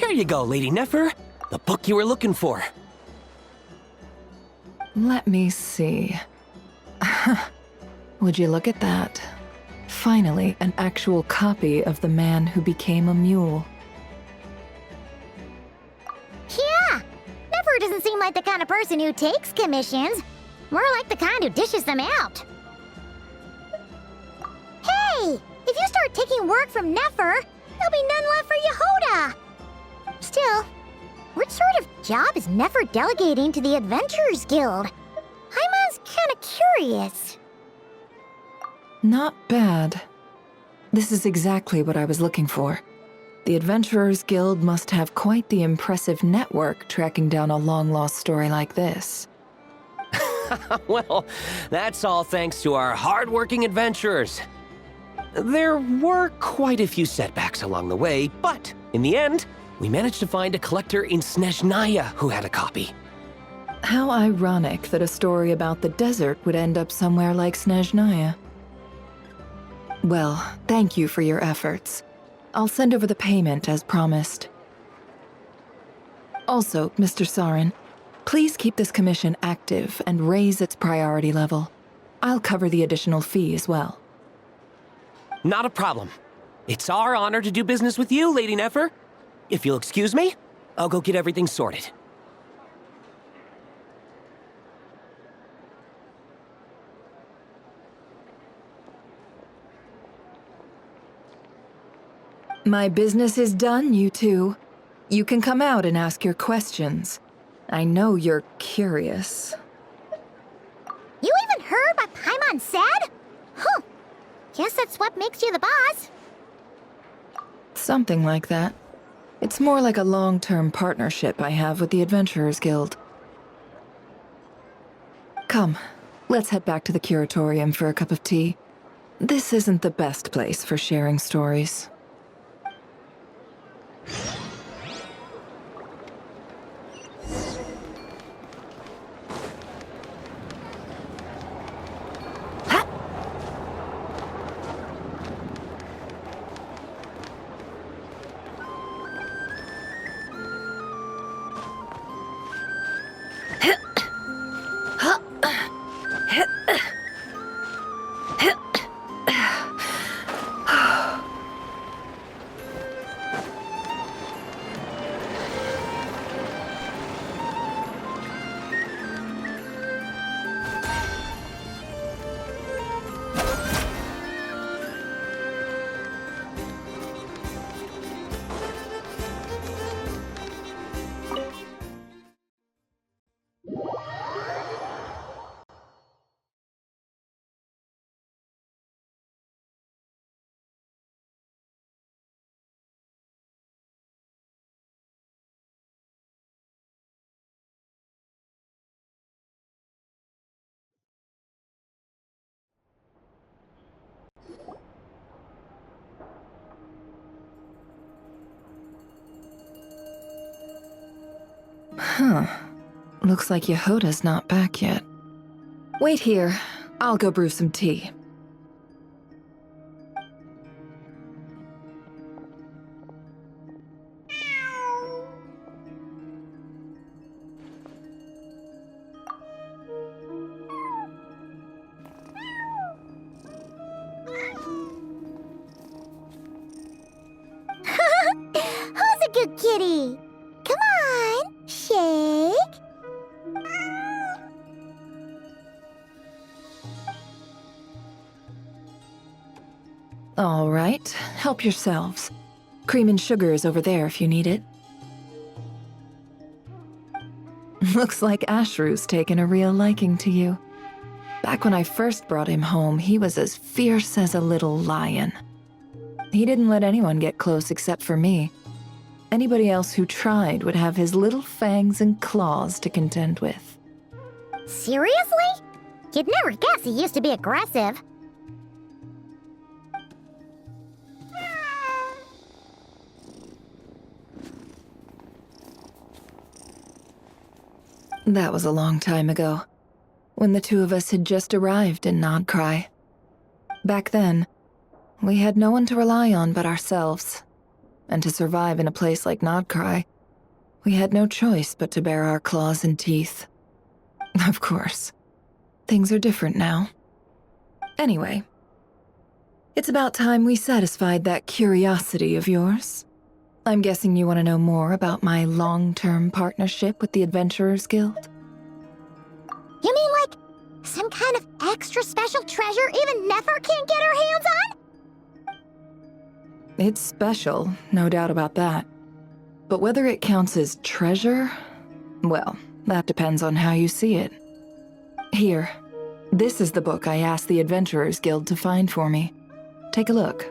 There you go, Lady Nefer. The book you were looking for. Let me see. Would you look at that? Finally, an actual copy of The Man Who Became a Mule. Yeah! Nefer doesn't seem like the kind of person who takes commissions. More like the kind who dishes them out. Hey! If you start taking work from Nefer, there'll be none left for Yehuda! Still, what sort of job is Nefer delegating to the Adventurers Guild? Paimon's kinda curious. Not bad. This is exactly what I was looking for. The Adventurers Guild must have quite the impressive network tracking down a long-lost story like this. Well, that's all thanks to our hard-working adventurers. There were quite a few setbacks along the way, but in the end, we managed to find a collector in Snezhnaya who had a copy. How ironic that a story about the desert would end up somewhere like Snezhnaya. Well, thank you for your efforts. I'll send over the payment as promised. Also, Mr. Sarin, please keep this commission active and raise its priority level. I'll cover the additional fee as well. Not a problem. It's our honor to do business with you, Lady Nefer. If you'll excuse me, I'll go get everything sorted. My business is done, you two. You can come out and ask your questions. I know you're curious. You even heard what Paimon said? Huh. Guess that's what makes you the boss. Something like that. It's more like a long-term partnership I have with the Adventurers Guild. Come, let's head back to the curatorium for a cup of tea. This isn't the best place for sharing stories. Huh. Looks like Yehuda's not back yet. Wait here. I'll go brew some tea. Who's a good kitty? Come on, shake. All right, help yourselves. Cream and sugar is over there if you need it. Looks like Ashrew's taken a real liking to you. Back when I first brought him home, he was as fierce as a little lion. He didn't let anyone get close except for me. Anybody else who tried would have his little fangs and claws to contend with. Seriously? You'd never guess he used to be aggressive. That was a long time ago, when the two of us had just arrived in Nodcry. Back then, we had no one to rely on but ourselves. and to survive in a place like Nodcry, we had no choice but to bare our claws and teeth. Of course, things are different now. Anyway, it's about time we satisfied that curiosity of yours. I'm guessing you want to know more about my long-term partnership with the Adventurers Guild? You mean like some kind of extra special treasure even Nefer can't get her hands on? It's special, no doubt about that. But whether it counts as treasure, well, that depends on how you see it. Here, this is the book I asked the Adventurers Guild to find for me. Take a look.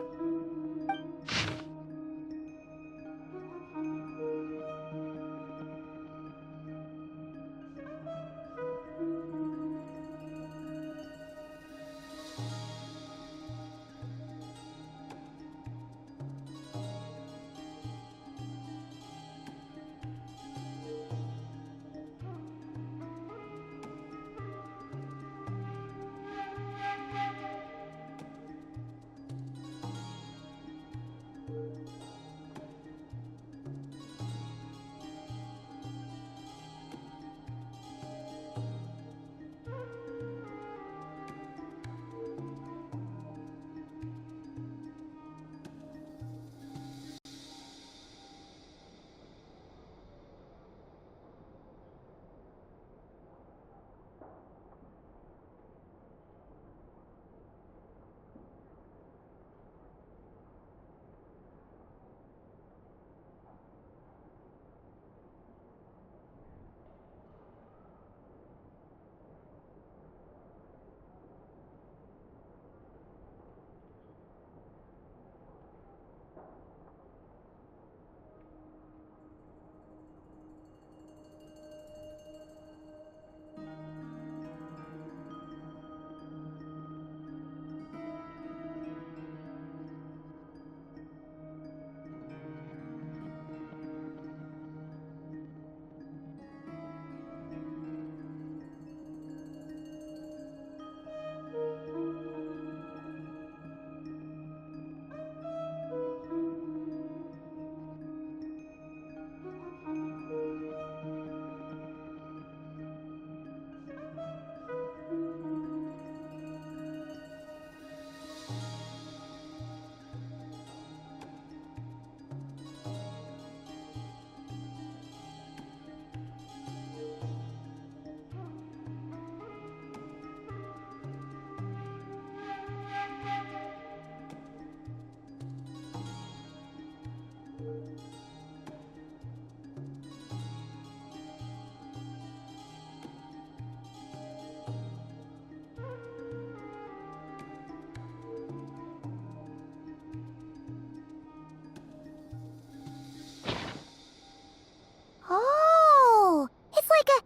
Oh, it's like a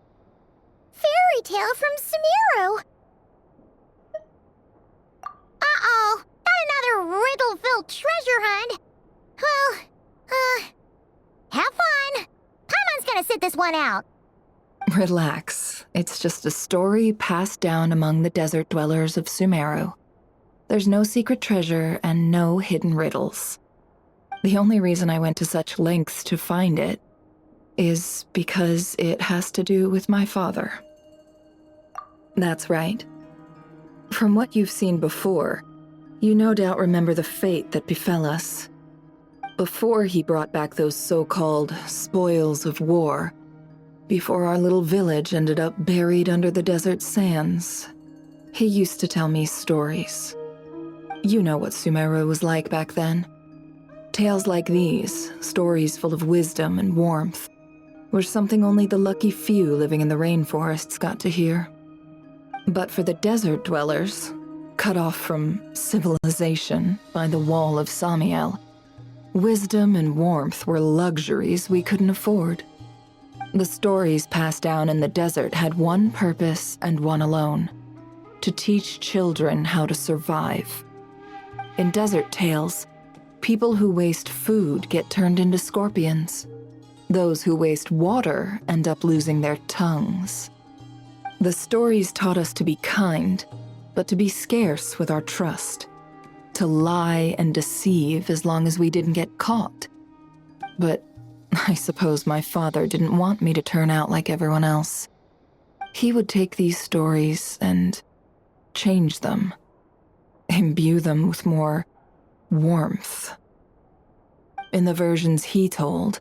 fairy tale from Sumeru. Uh-oh, not another riddle-filled treasure hunt. Well, have fun. Paimon's gonna sit this one out. Relax. It's just a story passed down among the desert dwellers of Sumeru. There's no secret treasure and no hidden riddles. The only reason I went to such lengths to find it is because it has to do with my father. That's right. From what you've seen before, you no doubt remember the fate that befell us. Before he brought back those so-called spoils of war, before our little village ended up buried under the desert sands, he used to tell me stories. You know what Sumeru was like back then. Tales like these, stories full of wisdom and warmth, were something only the lucky few living in the rainforests got to hear. But for the desert dwellers, cut off from civilization by the wall of Samiel, wisdom and warmth were luxuries we couldn't afford. The stories passed down in the desert had one purpose and one alone: to teach children how to survive. In desert tales, people who waste food get turned into scorpions. Those who waste water end up losing their tongues. The stories taught us to be kind, but to be scarce with our trust. To lie and deceive as long as we didn't get caught. But I suppose my father didn't want me to turn out like everyone else. He would take these stories and change them, imbue them with more warmth. In the versions he told,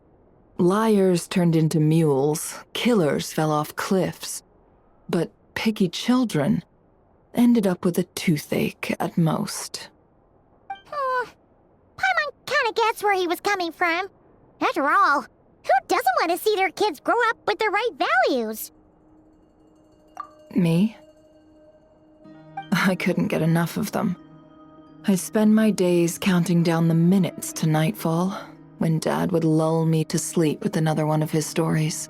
liars turned into mules, killers fell off cliffs, but picky children ended up with a toothache at most. Paimon kinda gets where he was coming from. After all, who doesn't want to see their kids grow up with the right values? Me? I couldn't get enough of them. I spend my days counting down the minutes to nightfall, when Dad would lull me to sleep with another one of his stories.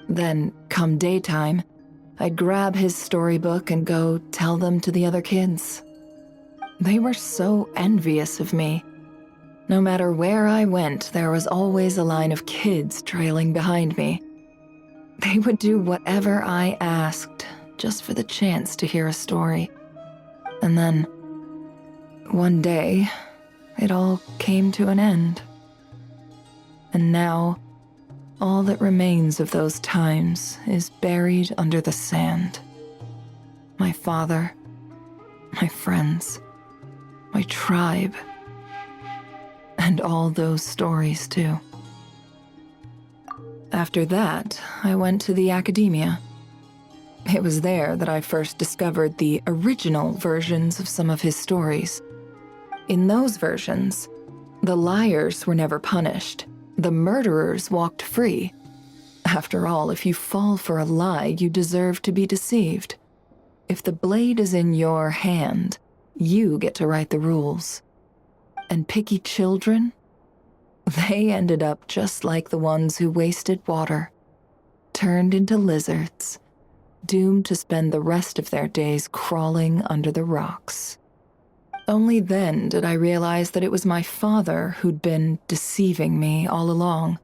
Then, come daytime, I'd grab his storybook and go tell them to the other kids. They were so envious of me. No matter where I went, there was always a line of kids trailing behind me. They would do whatever I asked, just for the chance to hear a story. And then, one day, it all came to an end. And now, all that remains of those times is buried under the sand. My father, my friends, my tribe, and all those stories too. After that, I went to the academia. It was there that I first discovered the original versions of some of his stories. In those versions, the liars were never punished. The murderers walked free. After all, if you fall for a lie, you deserve to be deceived. If the blade is in your hand, you get to write the rules. And picky children? They ended up just like the ones who wasted water, turned into lizards, doomed to spend the rest of their days crawling under the rocks. Only then did I realize that it was my father who'd been deceiving me all along,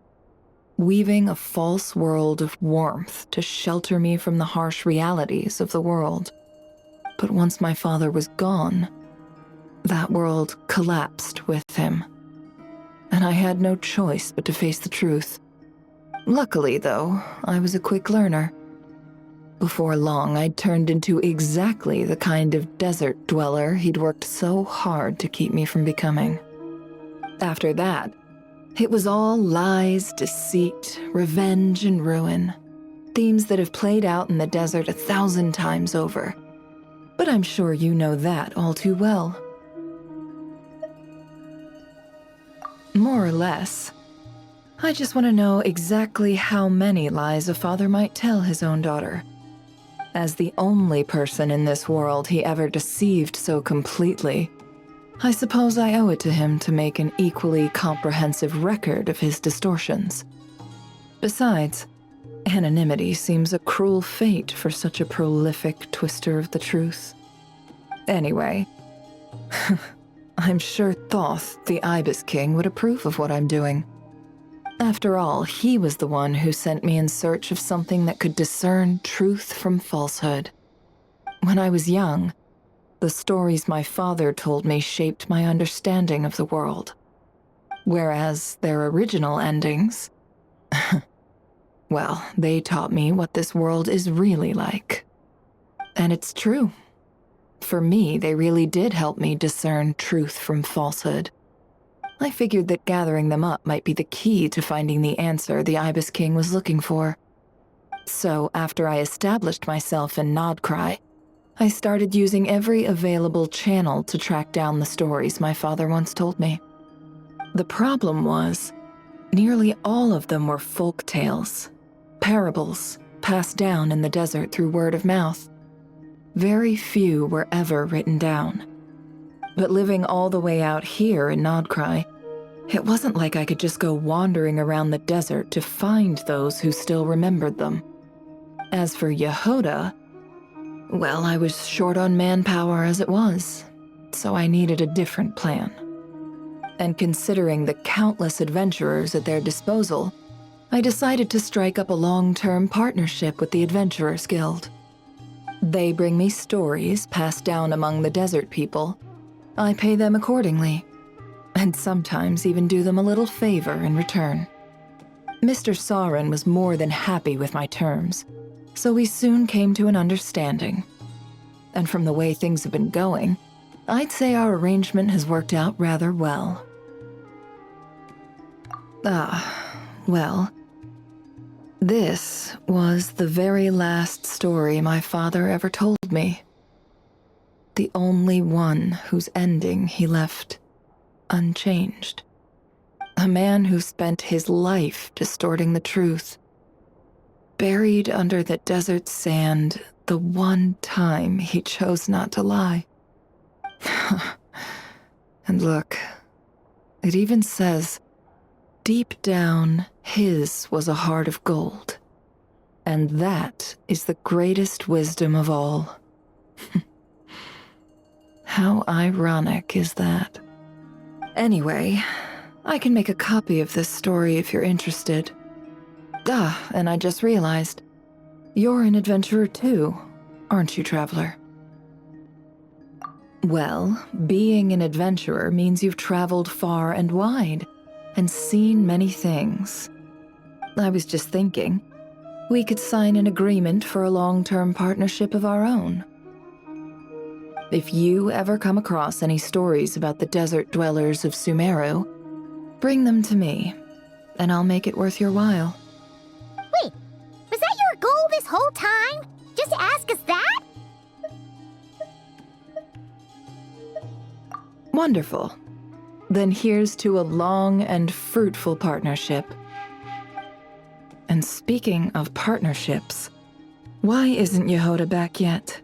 weaving a false world of warmth to shelter me from the harsh realities of the world. But once my father was gone, that world collapsed with him, and I had no choice but to face the truth. Luckily, though, I was a quick learner. Before long, I'd turned into exactly the kind of desert dweller he'd worked so hard to keep me from becoming. After that, it was all lies, deceit, revenge, and ruin. Themes that have played out in the desert 1,000 times over. But I'm sure you know that all too well. More or less. I just want to know exactly how many lies a father might tell his own daughter. As the only person in this world he ever deceived so completely, I suppose I owe it to him to make an equally comprehensive record of his distortions. Besides, anonymity seems a cruel fate for such a prolific twister of the truth. Anyway, I'm sure Thoth, the Ibis King, would approve of what I'm doing. After all, he was the one who sent me in search of something that could discern truth from falsehood. When I was young, the stories my father told me shaped my understanding of the world. Whereas their original endings, well, they taught me what this world is really like. And it's true. For me, they really did help me discern truth from falsehood. I figured that gathering them up might be the key to finding the answer the Ibis King was looking for. So after I established myself in Nodcry, I started using every available channel to track down the stories my father once told me. The problem was, nearly all of them were folk tales, parables passed down in the desert through word of mouth. Very few were ever written down. But living all the way out here in Nodcry, it wasn't like I could just go wandering around the desert to find those who still remembered them. As for Yehoda, well, I was short on manpower as it was, so I needed a different plan. And considering the countless adventurers at their disposal, I decided to strike up a long-term partnership with the Adventurers Guild. They bring me stories passed down among the desert people. I pay them accordingly. and sometimes even do them a little favor in return. Mr. Sauron was more than happy with my terms, so we soon came to an understanding. And from the way things have been going, I'd say our arrangement has worked out rather well. Well, this was the very last story my father ever told me. The only one whose ending he left unchanged. A man who spent his life distorting the truth. Buried under the desert sand the one time he chose not to lie. And look, it even says, deep down, his was a heart of gold. And that is the greatest wisdom of all. How ironic is that? Anyway, I can make a copy of this story if you're interested. And I just realized, you're an adventurer too, aren't you, traveler? Well, being an adventurer means you've traveled far and wide, and seen many things. I was just thinking, we could sign an agreement for a long-term partnership of our own. If you ever come across any stories about the desert dwellers of Sumeru, bring them to me, and I'll make it worth your while. Wait, was that your goal this whole time? Just to ask us that? Wonderful. Then here's to a long and fruitful partnership. And speaking of partnerships, why isn't Yehoda back yet?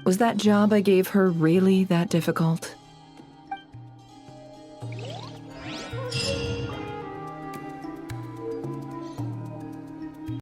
Was that job I gave her really that difficult?